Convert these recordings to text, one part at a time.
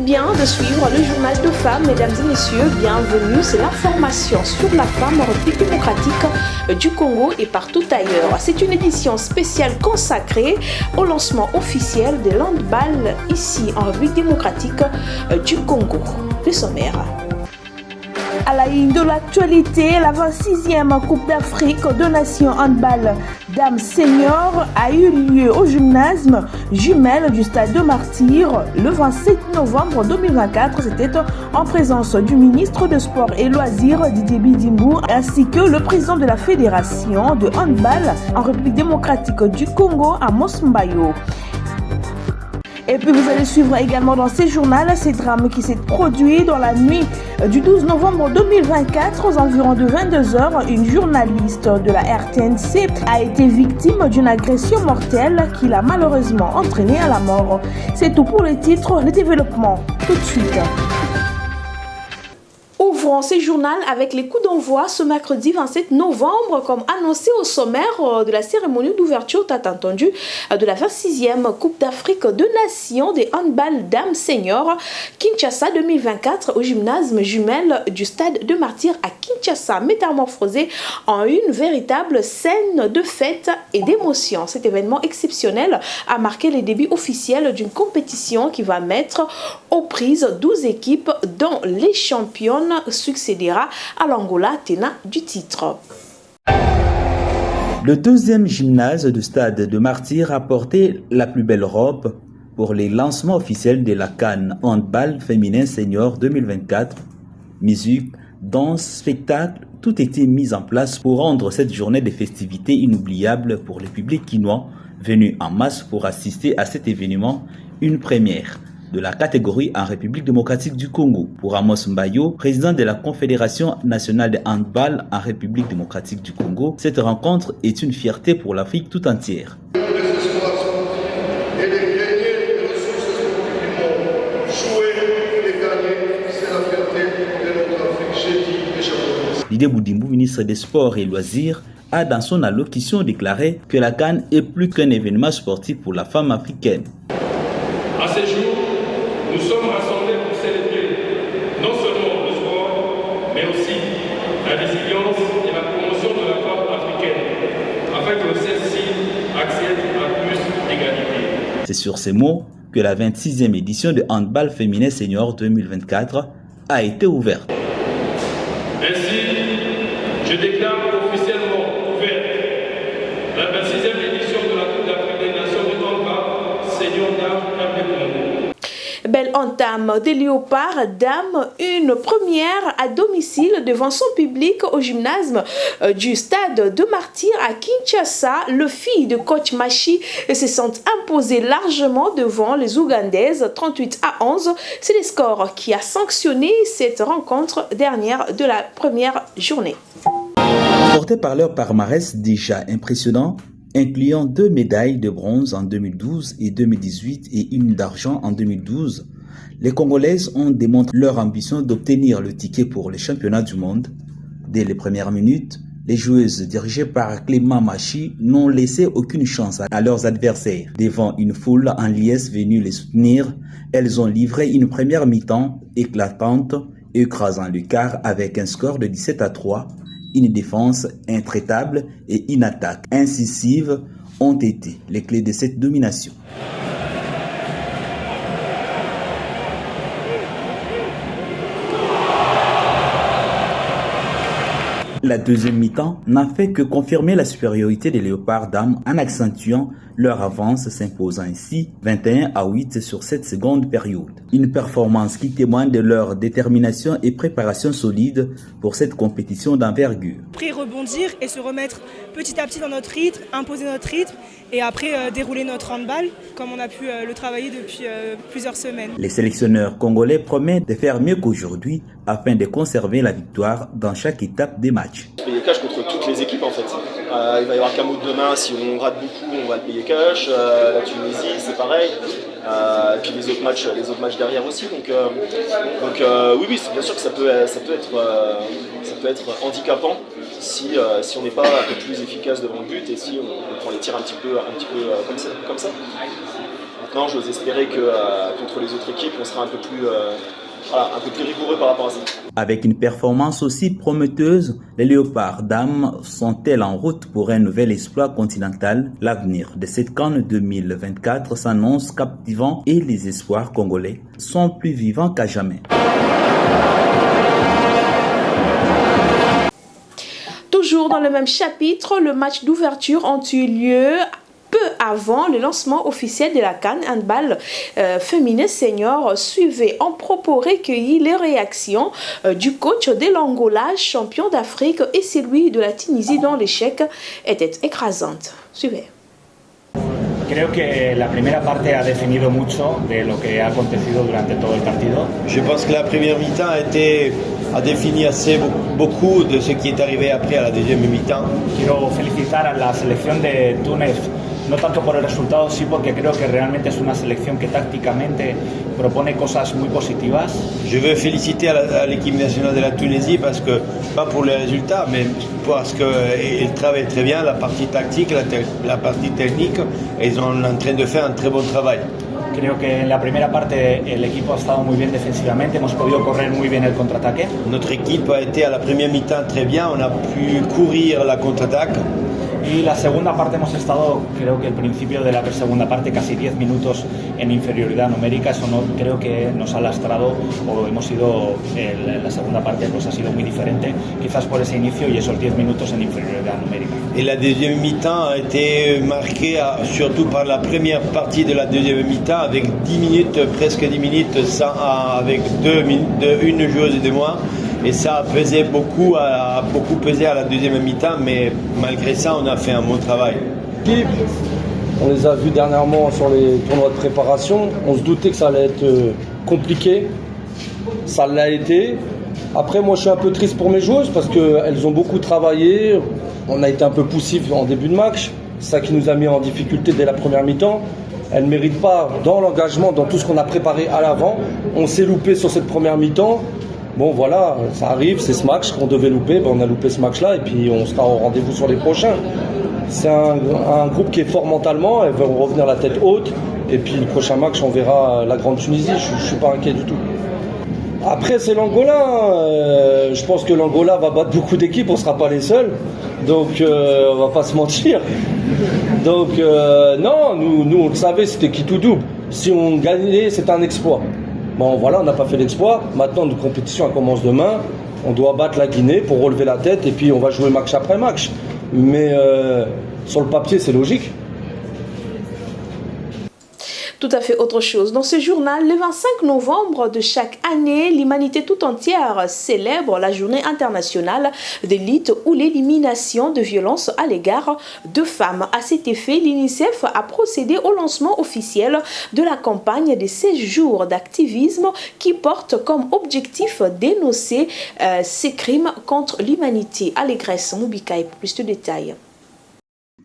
bien de suivre le journal de femmes, mesdames et messieurs, bienvenue, c'est l'information sur la femme en République démocratique du Congo et partout ailleurs. C'est une édition spéciale consacrée au lancement officiel de l'handball ici en République démocratique du Congo. Le sommaire. À la ligne de l'actualité, la 26e Coupe d'Afrique de Nations Handball Dames Senior a eu lieu au gymnase jumelle du Stade de Martyrs le 27 novembre 2024. C'était en présence du ministre de Sport et Loisirs Didier Bidimbu ainsi que le président de la Fédération de handball en République démocratique du Congo, Amos Mbayo. Et puis vous allez suivre également dans ces journaux ces drames qui s'est produit dans la nuit du 12 novembre 2024 aux environs de 22h. Une journaliste de la RTNC a été victime d'une agression mortelle qui l'a malheureusement entraînée à la mort. C'est tout pour les titres, le développement tout de suite. Ouvrons ces journaux avec les coups d'envoi ce mercredi 27 novembre, comme annoncé au sommaire de la cérémonie d'ouverture, t'as entendu, de la 26e Coupe d'Afrique de Nations des handball dames seniors Kinshasa 2024 au gymnase jumelle du Stade de Martyrs à Kinshasa, métamorphosé en une véritable scène de fête et d'émotion. Cet événement exceptionnel a marqué les débuts officiels d'une compétition qui va mettre aux prises 12 équipes dont les championnes succédera à l'Angola tenant du titre. Le deuxième gymnase du Stade de Martyrs a porté la plus belle robe pour les lancements officiels de la CAN Handball Féminin Senior 2024. Musique, danse, spectacle, tout était mis en place pour rendre cette journée de festivités inoubliable pour le public quinois venu en masse pour assister à cet événement, une première de la catégorie en République démocratique du Congo. Pour Amos Mbayo, président de la Confédération nationale de handball en République démocratique du Congo, cette rencontre est une fierté pour l'Afrique tout entière. Didier Bidimbu, ministre des Sports et Loisirs, a dans son allocution déclaré que la CAN est plus qu'un événement sportif pour la femme africaine. À ces jours, nous sommes rassemblés pour célébrer non seulement le sport, mais aussi la résilience et la promotion de la femme africaine, afin que celle-ci accède à plus d'égalité. C'est sur ces mots que la 26e édition de Handball Féminin Senior 2024 a été ouverte. Ainsi, je déclare officiellement ouverte la 26e édition de la Coupe d'Afrique des Nations de handball Senior Dames Congo. Belle entame des léopards dames, une première à domicile devant son public au gymnase du Stade de Martyrs à Kinshasa. Le filles de coach Machi se sont imposées largement devant les Ougandaises 38 à 11. C'est le score qui a sanctionné cette rencontre dernière de la première journée. Portés par leur palmarès déjà impressionnant, incluant 2 médailles de bronze en 2012 et 2018 et une d'argent en 2012, les Congolaises ont démontré leur ambition d'obtenir le ticket pour les championnats du monde. Dès les premières minutes, les joueuses dirigées par Clément Machi n'ont laissé aucune chance à leurs adversaires. Devant une foule en liesse venue les soutenir, elles ont livré une première mi-temps éclatante, écrasant le quart avec un score de 17 à 3. Une défense intraitable et une attaque incisive ont été les clés de cette domination. La deuxième mi-temps n'a fait que confirmer la supériorité des léopards dames en accentuant leur avance, s'imposant ainsi 21 à 8 sur cette seconde période. Une performance qui témoigne de leur détermination et préparation solide pour cette compétition d'envergure. Après rebondir et se remettre petit à petit dans notre rythme, imposer notre rythme et après dérouler notre handball comme on a pu le travailler depuis plusieurs semaines. Les sélectionneurs congolais promettent de faire mieux qu'aujourd'hui afin de conserver la victoire dans chaque étape des matchs. Payer cash contre toutes les équipes en fait. Il va y avoir Cameroun demain, si on rate beaucoup on va le payer cash. La Tunisie c'est pareil. Et puis les autres matchs derrière aussi. Donc oui, c'est bien sûr que ça peut être handicapant si on n'est pas un peu plus efficace devant le but et si on prend les tirs un petit peu comme ça. Maintenant, j'ose espérer que contre les autres équipes, on sera un peu plus rigoureux par rapport à ça. Avec une performance aussi prometteuse, les Léopards dames sont-elles en route pour un nouvel exploit continental? L'avenir de cette CAN 2024 s'annonce captivant et les espoirs congolais sont plus vivants qu'à jamais. Toujours dans le même chapitre, le match d'ouverture ont eu lieu peu avant le lancement officiel de la CAN handball féminin senior. Suivez en propos recueillis les réactions du coach de l'Angola, champion d'Afrique, et celui de la Tunisie dont l'échec était écrasante. Suivez. Creo que la primera parte ha definido mucho de lo que ha acontecido durante todo el partido. Je pense que la première mi-temps a défini assez beaucoup de ce qui est arrivé après à la deuxième mi-temps. Quiero felicitar a la selección de Túnez, no tanto por el resultado, sí porque creo que realmente es una selección que tácticamente propone cosas muy positivas. Je veux féliciter à l'équipe nationale de la Tunisie parce que, pas pour les résultats, mais parce qu'ils travaillent très bien la partie tactique, la partie technique, et ils sont en train de faire un très bon travail. Creo que en la primera parte el equipo ha estado muy bien defensivamente, hemos podido correr muy bien el contraataque. Notre équipe a été à la première mi-temps très bien, on a pu courir la contre-attaque. Y la segunda parte hemos estado, creo que el principio de la segunda parte, casi 10 minutos en inferioridad numérica. Eso no creo que nos ha lastrado, o hemos ido, la segunda parte pues ha sido muy diferente, quizás por ese inicio y esos 10 minutos en inferioridad numérica. Et la deuxième mi-temps a été marquée surtout par la première partie de la deuxième mi-temps avec 10 minutes, presque 10 minutes avec une joueuse de moins. Et ça a pesé beaucoup à la deuxième mi-temps, mais malgré ça, on a fait un bon travail. On les a vus dernièrement sur les tournois de préparation. On se doutait que ça allait être compliqué. Ça l'a été. Après, moi, je suis un peu triste pour mes joueuses parce qu'elles ont beaucoup travaillé. On a été un peu poussif en début de match. C'est ça qui nous a mis en difficulté dès la première mi-temps. Elles ne méritent pas, dans l'engagement, dans tout ce qu'on a préparé à l'avant. On s'est loupé sur cette première mi-temps. Bon voilà, ça arrive, c'est ce match qu'on devait louper, on a loupé ce match-là et puis on sera au rendez-vous sur les prochains. C'est un groupe qui est fort mentalement, elles vont revenir la tête haute et puis le prochain match on verra la grande Tunisie, je ne suis pas inquiet du tout. Après c'est l'Angola, je pense que l'Angola va battre beaucoup d'équipes, on ne sera pas les seuls, donc on va pas se mentir. Donc non, nous on le savait, c'était qui tout double, si on gagnait c'est un exploit. Bon voilà, on n'a pas fait l'exploit. Maintenant, notre compétition elle commence demain. On doit battre la Guinée pour relever la tête et puis on va jouer match après match. Mais sur le papier, c'est logique. Tout à fait autre chose. Dans ce journal, le 25 novembre de chaque année, l'humanité tout entière célèbre la journée internationale de lutte ou l'élimination de violences à l'égard de femmes. À cet effet, l'UNICEF a procédé au lancement officiel de la campagne de 16 jours d'activisme qui porte comme objectif d'énoncer ces crimes contre l'humanité. Allégresse Moubikaï pour plus de détails.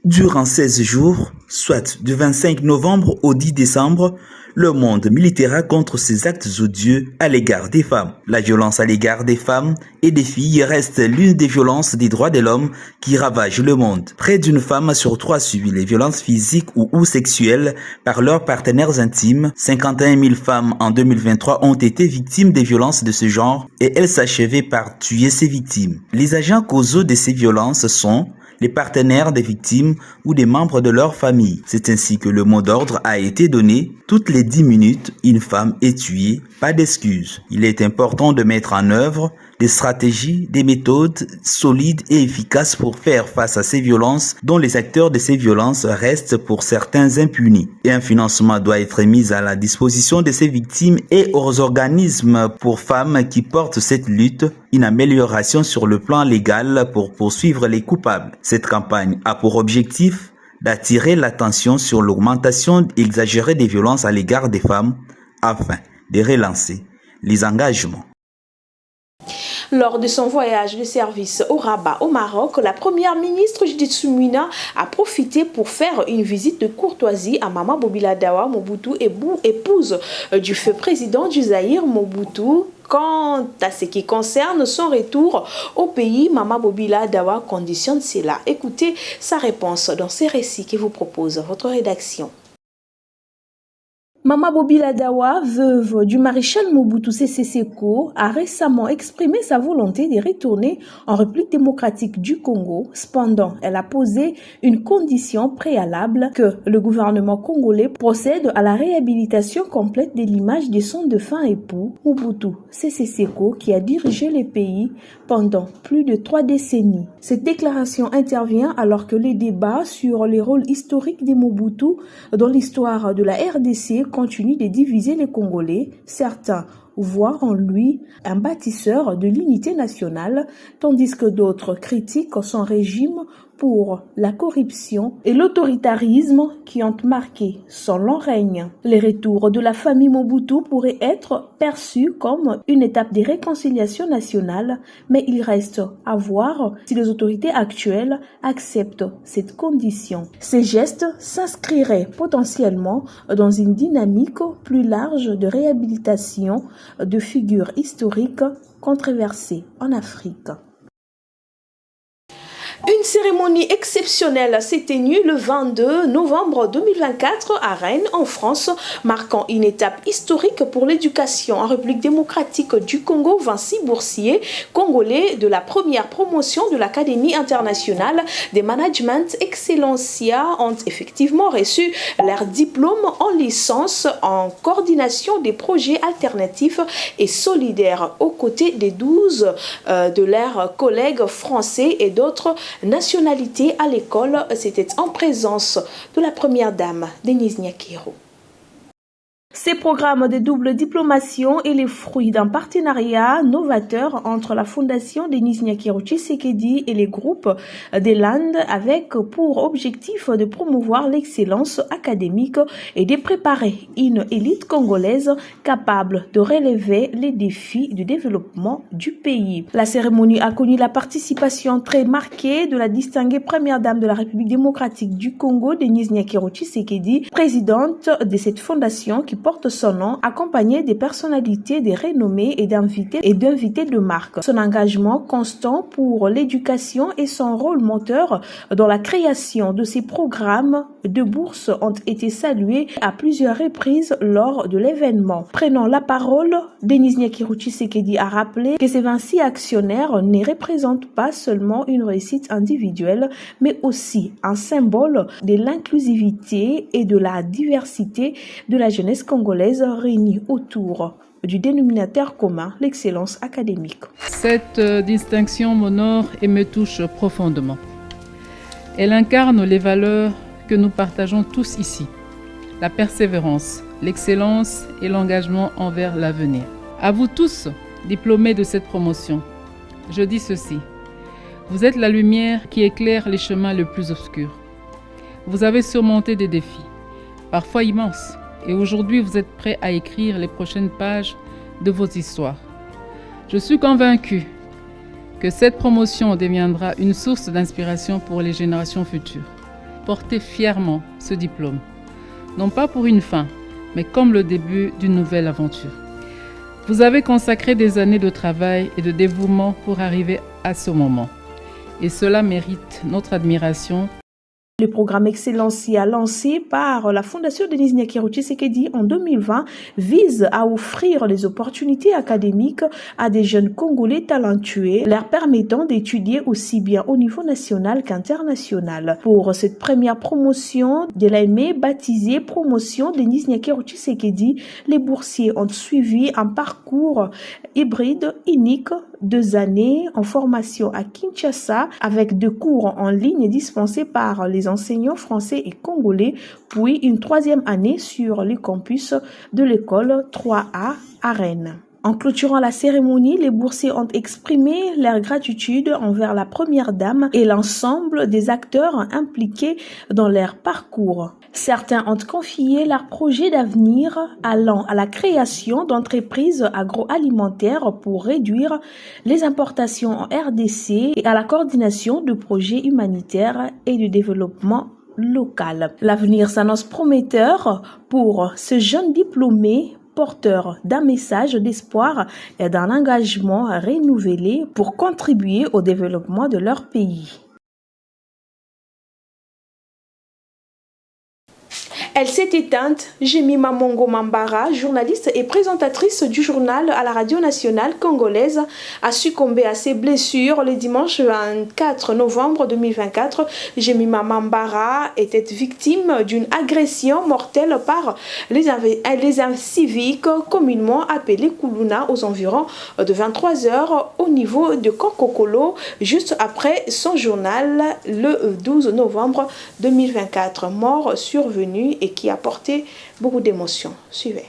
Durant 16 jours, soit du 25 novembre au 10 décembre, le monde militera contre ces actes odieux à l'égard des femmes. La violence à l'égard des femmes et des filles reste l'une des violences des droits de l'homme qui ravagent le monde. Près d'une femme sur 3 subit les violences physiques ou sexuelles par leurs partenaires intimes. 51 000 femmes en 2023 ont été victimes des violences de ce genre et elles s'achevaient par tuer ces victimes. Les agents causaux de ces violences sont les partenaires des victimes ou des membres de leur famille. C'est ainsi que le mot d'ordre a été donné. Toutes les 10 minutes, une femme est tuée. Pas d'excuses. Il est important de mettre en œuvre des stratégies, des méthodes solides et efficaces pour faire face à ces violences dont les acteurs de ces violences restent pour certains impunis. Et un financement doit être mis à la disposition de ces victimes et aux organismes pour femmes qui portent cette lutte, une amélioration sur le plan légal pour poursuivre les coupables. Cette campagne a pour objectif d'attirer l'attention sur l'augmentation exagérée des violences à l'égard des femmes afin de relancer les engagements. Lors de son voyage de service au Rabat, au Maroc, la première ministre Judith Suminwa a profité pour faire une visite de courtoisie à Mama Bobila Dawa Mobutu, épouse du feu président du Zaïre Mobutu. Quant à ce qui concerne son retour au pays, Mama Bobila Dawa conditionne cela. Écoutez sa réponse dans ces récits que vous propose votre rédaction. Mama Bobila Dawa, veuve du maréchal Mobutu Sese Seko, a récemment exprimé sa volonté de retourner en République démocratique du Congo. Cependant, elle a posé une condition préalable que le gouvernement congolais procède à la réhabilitation complète de l'image de son défunt époux, Mobutu Sese Seko, qui a dirigé le pays pendant plus de 3 décennies. Cette déclaration intervient alors que les débats sur les rôles historiques de Mobutu dans l'histoire de la RDC continue de diviser les Congolais. Certains voient en lui un bâtisseur de l'unité nationale, tandis que d'autres critiquent son régime pour la corruption et l'autoritarisme qui ont marqué son long règne. Les retours de la famille Mobutu pourraient être perçus comme une étape de réconciliation nationale, mais il reste à voir si les autorités actuelles acceptent cette condition. Ces gestes s'inscriraient potentiellement dans une dynamique plus large de réhabilitation de figures historiques controversées en Afrique. Une cérémonie exceptionnelle s'est tenue le 22 novembre 2024 à Rennes, en France, marquant une étape historique pour l'éducation en République démocratique du Congo. 26 boursiers congolais de la première promotion de l'Académie internationale des Management Excellencia ont effectivement reçu leur diplôme en licence en coordination des projets alternatifs et solidaires aux côtés des 12 de leurs collègues français et d'autres nationalité à l'école. C'était en présence de la première dame, Denise Nyakiro. Ces programmes de double diplomation est le fruit d'un partenariat novateur entre la Fondation Denis Nyakiro Tshisekedi et les groupes des Landes, avec pour objectif de promouvoir l'excellence académique et de préparer une élite congolaise capable de relever les défis du développement du pays. La cérémonie a connu la participation très marquée de la distinguée première dame de la République démocratique du Congo, Denis Nyakiro Tshisekedi, présidente de cette fondation qui porte son nom, accompagné des personnalités, des renommées et d'invités de marque. Son engagement constant pour l'éducation et son rôle moteur dans la création de ces programmes de bourse ont été salués à plusieurs reprises lors de l'événement. Prenant la parole, Denis Nyakiro Tshisekedi a rappelé que ces 26 actionnaires ne représentent pas seulement une réussite individuelle, mais aussi un symbole de l'inclusivité et de la diversité de la jeunesse congolaise réunie autour du dénominateur commun, l'excellence académique. Cette distinction m'honore et me touche profondément. Elle incarne les valeurs que nous partageons tous ici, la persévérance, l'excellence et l'engagement envers l'avenir. À vous tous, diplômés de cette promotion, je dis ceci. Vous êtes la lumière qui éclaire les chemins les plus obscurs. Vous avez surmonté des défis, parfois immenses, et aujourd'hui vous êtes prêts à écrire les prochaines pages de vos histoires. Je suis convaincu que cette promotion deviendra une source d'inspiration pour les générations futures. Portez fièrement ce diplôme, non pas pour une fin, mais comme le début d'une nouvelle aventure. Vous avez consacré des années de travail et de dévouement pour arriver à ce moment, et cela mérite notre admiration. Le programme Excellencia lancé par la Fondation Denis Nyakiro Tshisekedi en 2020 vise à offrir les opportunités académiques à des jeunes Congolais talentueux, leur permettant d'étudier aussi bien au niveau national qu'international. Pour cette première promotion de l'AME baptisée Promotion Denis Nyakiro Tshisekedi, les boursiers ont suivi un parcours hybride unique, 2 années en formation à Kinshasa avec 2 cours en ligne dispensés par les enseignants français et congolais, puis une 3e année sur le campus de l'école 3A à Rennes. En clôturant la cérémonie, les boursiers ont exprimé leur gratitude envers la première dame et l'ensemble des acteurs impliqués dans leur parcours. Certains ont confié leurs projets d'avenir allant à la création d'entreprises agroalimentaires pour réduire les importations en RDC et à la coordination de projets humanitaires et de développement local. L'avenir s'annonce prometteur pour ce jeune diplômé porteur d'un message d'espoir et d'un engagement renouvelé pour contribuer au développement de leur pays. Elle s'est éteinte. Jemima Mongo Mambara, journaliste et présentatrice du journal à la radio nationale congolaise, a succombé à ses blessures le dimanche 24 novembre 2024. Jemima Mambara était victime d'une agression mortelle par les civiques communément appelés Kuluna aux environs de 23 heures au niveau de Kokokolo, juste après son journal le 12 novembre 2024. Mort survenue et qui a porté beaucoup d'émotions. Suivez.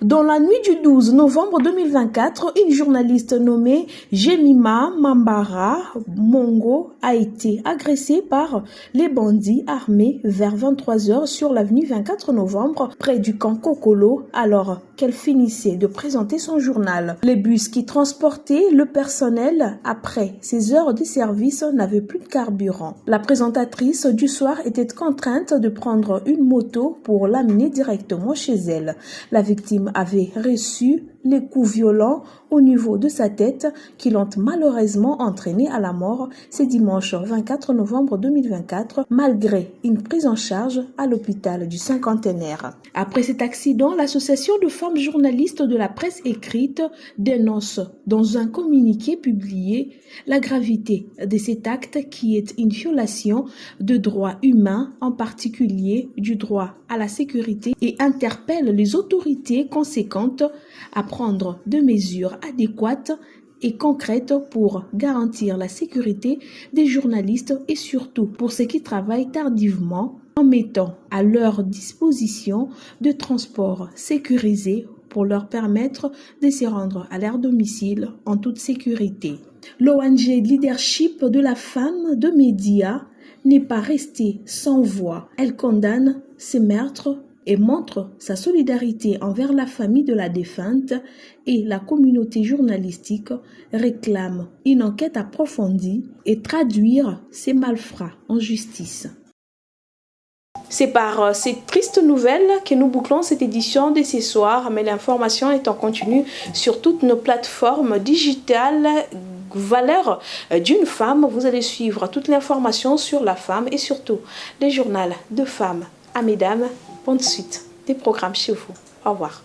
Dans la nuit du 12 novembre 2024, une journaliste nommée Jemima Mambara Mongo a été agressée par les bandits armés vers 23 heures sur l'avenue 24 novembre près du camp Kokolo alors qu'elle finissait de présenter son journal. Les bus qui transportaient le personnel après ces heures de service n'avaient plus de carburant. La présentatrice du soir était contrainte de prendre une moto pour l'amener directement chez elle. La victime avait reçu les coups violents au niveau de sa tête qui l'ont malheureusement entraîné à la mort ce dimanche 24 novembre 2024 malgré une prise en charge à l'hôpital du Cinquantenaire. Après cet accident, l'association de femmes journalistes de la presse écrite dénonce dans un communiqué publié la gravité de cet acte qui est une violation de droits humains, en particulier du droit à la sécurité, et interpelle les autorités conséquentes à prendre des mesures adéquates et concrètes pour garantir la sécurité des journalistes et surtout pour ceux qui travaillent tardivement en mettant à leur disposition de transports sécurisés pour leur permettre de se rendre à leur domicile en toute sécurité. L'ONG Leadership de la femme de médias n'est pas restée sans voix. Elle condamne ces meurtres et montre sa solidarité envers la famille de la défunte, et la communauté journalistique réclame une enquête approfondie et traduire ces malfrats en justice. C'est par ces tristes nouvelles que nous bouclons cette édition de ce soir, mais l'information est en continu sur toutes nos plateformes digitales. Valeur d'une femme, vous allez suivre toute l'information sur la femme et surtout les journaux de femmes. À mesdames, bonne suite des programmes chez vous. Au revoir.